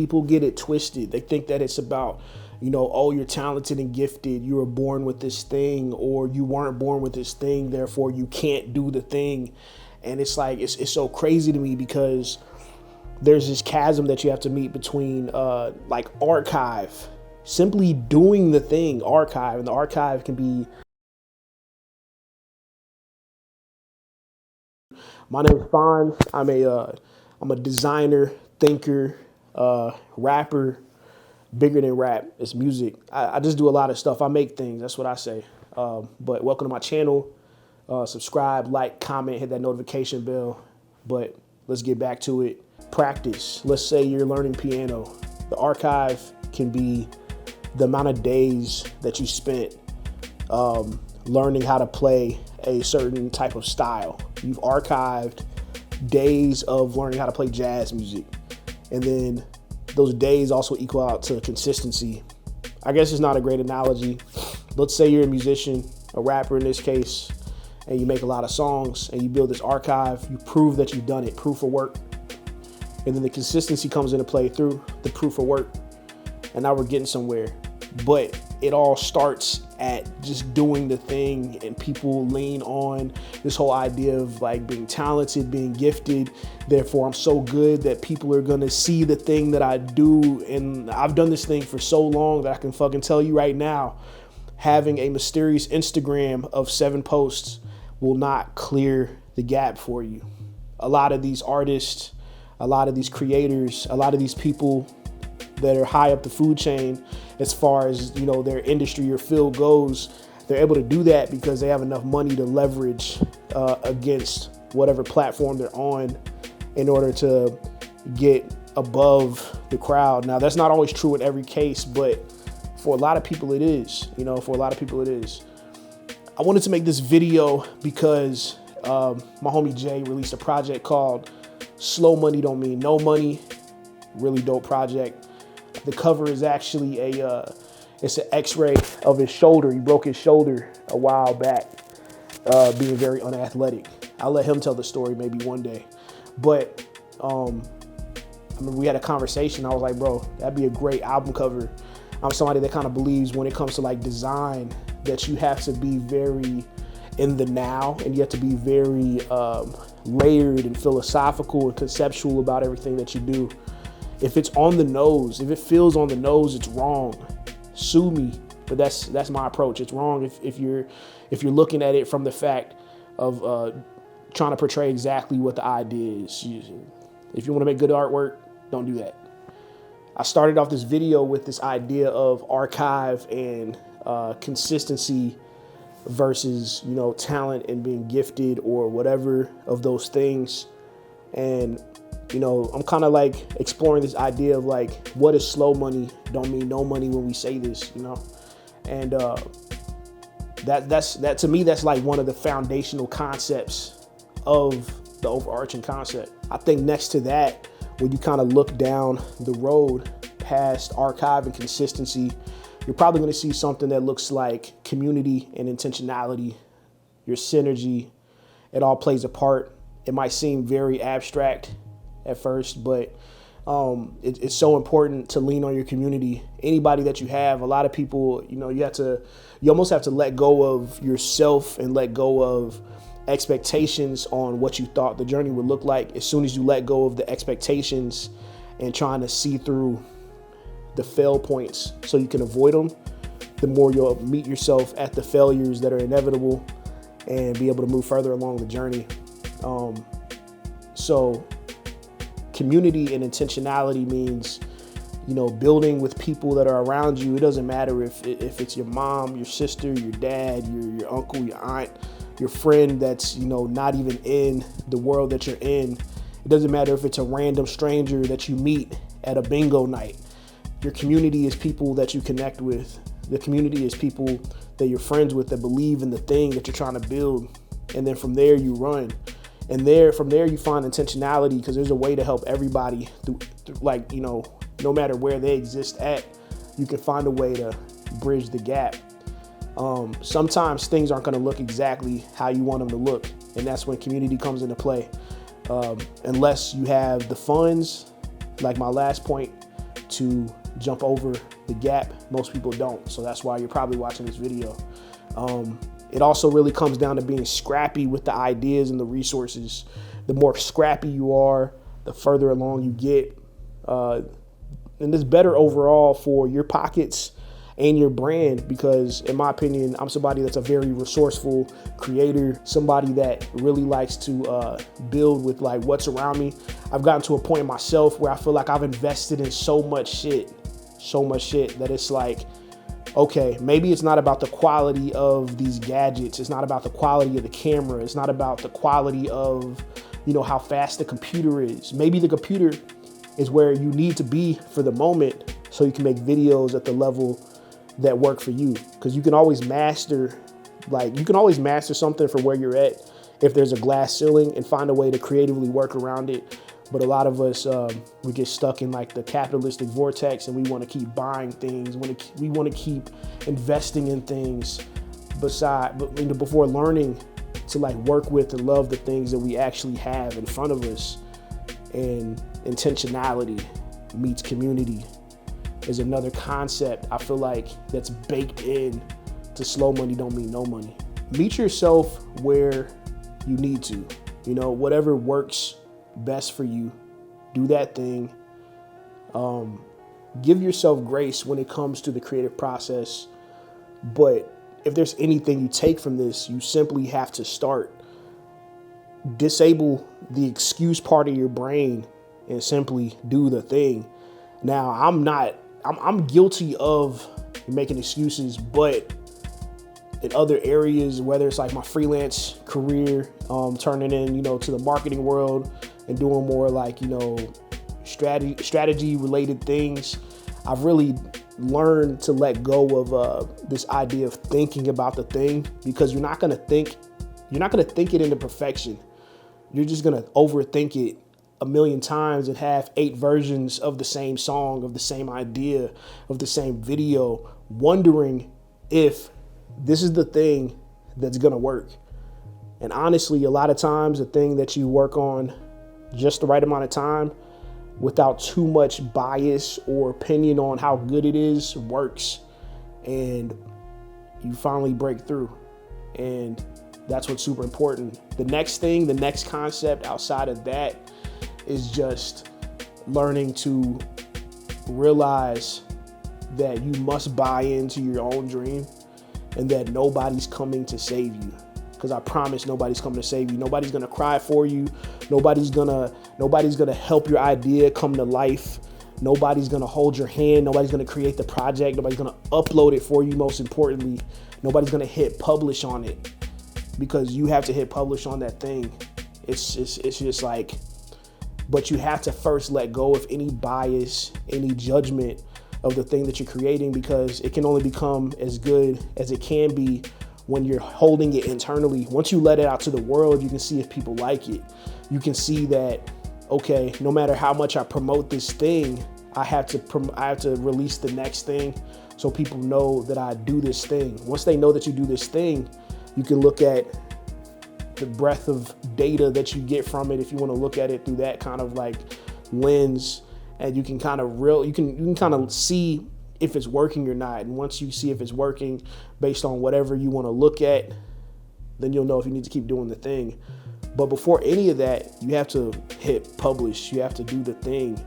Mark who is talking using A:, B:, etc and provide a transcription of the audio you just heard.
A: People get it twisted. They think that it's about, oh, you're talented and gifted, you were born with this thing, or you weren't born with this thing, therefore you can't do the thing. And it's like, it's so crazy to me, because there's this chasm that you have to meet between like archive, simply doing the thing, archive. And the archive can be, my name is PHONZZ. I'm a designer, thinker, rapper. Bigger than rap, it's music. I just do a lot of stuff. I make things, that's what I say. But welcome to my channel. Subscribe, like, comment, hit that notification bell. But let's get back to it. Practice. Let's say you're learning piano. The archive can be the amount of days that you spent learning how to play a certain type of style. You've archived days of learning how to play jazz music. And then those days also equal out to consistency. I guess it's not a great analogy. Let's say you're a musician, a rapper in this case, and you make a lot of songs and you build this archive. You prove that you've done it, proof of work. And then the consistency comes into play through the proof of work. And now we're getting somewhere. But it all starts at just doing the thing, and people lean on this whole idea of like being talented, being gifted. Therefore, I'm so good that people are gonna see the thing that I do. And I've done this thing for so long that I can fucking tell you right now, having a mysterious Instagram of 7 posts will not clear the gap for you. A lot of these artists, a lot of these creators, a lot of these people that are high up the food chain as far as their industry or field goes, they're able to do that because they have enough money to leverage against whatever platform they're on in order to get above the crowd. Now, that's not always true in every case, but for a lot of people it is. For a lot of people it is. I wanted to make this video because my homie Jay released a project called Slow Money Don't Mean No Money. Really dope project. The cover is actually it's an x-ray of his shoulder. He broke his shoulder a while back, being very unathletic. I'll let him tell the story maybe one day. But I mean, we had a conversation. I was like, bro, that'd be a great album cover. I'm somebody that kind of believes when it comes to like design that you have to be very in the now, and you have to be very layered and philosophical and conceptual about everything that you do. If it's on the nose, if it feels on the nose, it's wrong. Sue me, but that's my approach. It's wrong if you're looking at it from the fact of trying to portray exactly what the idea is. If you want to make good artwork, don't do that. I started off this video with this idea of archive and consistency versus talent and being gifted or whatever of those things. And I'm kind of like exploring this idea of like, what is slow money? Don't mean no money when we say this, and that to me, that's like one of the foundational concepts of the overarching concept. I think next to that, when you kind of look down the road past archive and consistency, you're probably going to see something that looks like community and intentionality, your synergy. It all plays a part. It might seem very abstract at first, but it's so important to lean on your community. Anybody that you have, a lot of people, you almost have to let go of yourself and let go of expectations on what you thought the journey would look like. As soon as you let go of the expectations and trying to see through the fail points so you can avoid them, the more you'll meet yourself at the failures that are inevitable and be able to move further along the journey. So community and intentionality means, building with people that are around you. It doesn't matter if it's your mom, your sister, your dad, your uncle, your aunt, your friend that's, not even in the world that you're in. It doesn't matter if it's a random stranger that you meet at a bingo night. Your community is people that you connect with. The community is people that you're friends with that believe in the thing that you're trying to build. And then from there you run. And from there you find intentionality, because there's a way to help everybody through, no matter where they exist at, you can find a way to bridge the gap. Sometimes things aren't going to look exactly how you want them to look, and that's when community comes into play. Unless you have the funds, like my last point, to jump over the gap. Most people don't. So that's why you're probably watching this video. It also really comes down to being scrappy with the ideas and the resources. The more scrappy you are, the further along you get. And it's better overall for your pockets and your brand, because in my opinion, I'm somebody that's a very resourceful creator, somebody that really likes to build with like what's around me. I've gotten to a point myself where I feel like I've invested in so much shit that it's like, okay, maybe it's not about the quality of these gadgets. It's not about the quality of the camera. It's not about the quality of, you know, how fast the computer is. Maybe the computer is where you need to be for the moment so you can make videos at the level that work for you. Because you can always master, something for where you're at if there's a glass ceiling, and find a way to creatively work around it. But a lot of us, we get stuck in like the capitalistic vortex, and we want to keep buying things. We want to keep investing in things before learning to like work with and love the things that we actually have in front of us. And intentionality meets community is another concept I feel like that's baked in to slow money don't mean no money. Meet yourself where you need to, you know, whatever works best for you, do that thing. Give yourself grace when it comes to the creative process. But if there's anything you take from this, you simply have to start. Disable the excuse part of your brain and simply do the thing. Now, I'm guilty of making excuses, but in other areas, whether it's like my freelance career, turning in, you know, to the marketing world and doing more like, you know, strategy related things, I've really learned to let go of this idea of thinking about the thing, because you're not going to think it into perfection. You're just going to overthink it a million times and have 8 versions of the same song, of the same idea, of the same video, wondering if this is the thing that's going to work. And honestly, a lot of times the thing that you work on just the right amount of time without too much bias or opinion on how good it is works, and you finally break through. And that's what's super important. The next concept outside of that is just learning to realize that you must buy into your own dream and that nobody's coming to save you. Because I promise nobody's coming to save you. Nobody's gonna cry for you. Nobody's gonna help your idea come to life. Nobody's gonna hold your hand. Nobody's gonna create the project. Nobody's gonna upload it for you. Most importantly, nobody's gonna hit publish on it, because you have to hit publish on that thing. It's just like, but you have to first let go of any bias, any judgment of the thing that you're creating, because it can only become as good as it can be when you're holding it internally. Once you let it out to the world, you can see if people like it. You can see that, okay, no matter how much I promote this thing, I have to release the next thing so people know that I do this thing. Once they know that you do this thing, you can look at the breadth of data that you get from it, if you want to look at it through that kind of like lens, and you can kind of see if it's working or not. And once you see if it's working based on whatever you want to look at, then you'll know if you need to keep doing the thing. But before any of that, you have to hit publish. You have to do the thing.